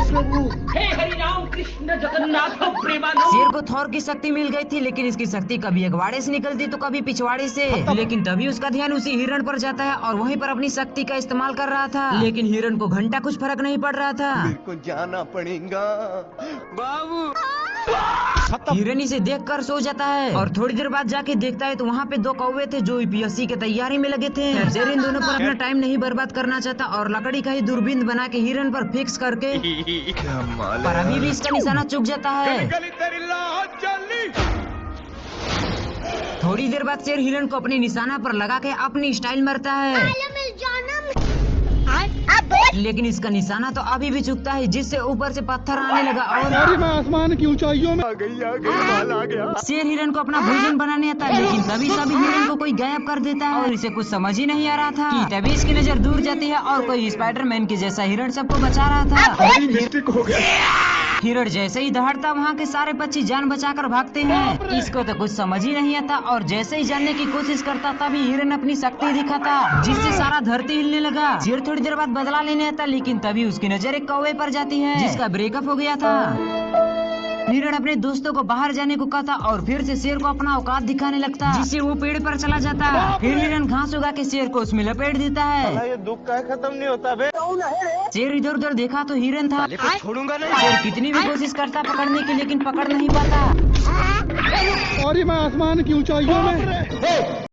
प्रभु। हे हरि राम कृष्ण जगन्नाथ प्रेमानंद। शेर को थॉर की शक्ति मिल गई थी, लेकिन इसकी शक्ति कभी अगवाड़े से निकलती तो कभी पिछवाड़े से। लेकिन तभी उसका ध्यान उसी हिरण पर जाता है और वहीं पर अपनी शक्ति का इस्तेमाल कर रहा था। लेकिन हिरण को घंटा कुछ फर्क नहीं पड़ रहा था। मेरे को जाना पड़ेगा बाबू। हिरण इसे देखकर सो जाता है और थोड़ी देर बाद जाके देखता है तो वहाँ पे दो कौवे थे जो यूपीएससी की तैयारी में लगे थे। शेर इन दोनों पर अपना टाइम नहीं बर्बाद करना चाहता और लकड़ी का ही दूरबीन बना के हिरण पर फिक्स करके पर अभी भी इसका निशाना चूक जाता है। थोड़ी देर बाद शेर हिरण को अपने निशाना पर लगा के अपनी स्टाइल मारता है, लेकिन इसका निशाना तो अभी भी चुकता है, जिससे ऊपर से पत्थर आने लगा और मैं आसमान की ऊंचाइयों में आ गई माल आ गया। शेर हिरण को अपना भोजन बनाने आता है, लेकिन तभी सभी हिरण को कोई गायब कर देता है और इसे कुछ समझ ही नहीं आ रहा था कि तभी इसकी नजर दूर जाती है और कोई स्पाइडरमैन के जैसा हिरण सबको बचा रहा था। मिस्टेक हो गया। हिरण जैसे ही दहाड़ता वहाँ के सारे पक्षी जान बचाकर भागते हैं। इसको तो कुछ समझ ही नहीं आता और जैसे ही जानने की कोशिश करता तभी हिरण अपनी शक्ति दिखाता, जिससे सारा धरती हिलने लगा। शेर थोड़ी देर बाद बदला लेने आता, लेकिन तभी उसकी नजर एक कौवे पर जाती है जिसका ब्रेकअप हो गया था। हिरण अपने दोस्तों को बाहर जाने को कहता और फिर से शेर को अपना औकात दिखाने लगता, जिससे वो पेड़ पर चला जाता। फिर हिरण घास उगा के शेर को उसमें लपेट देता है। ये दुख का खत्म नहीं होता बे। शेर इधर उधर देखा तो हिरण था। छोड़ूंगा नहीं। शेर कितनी भी कोशिश करता पकड़ने की, लेकिन पकड़ नहीं पाता। और मैं आसमान की ऊंचाइयों में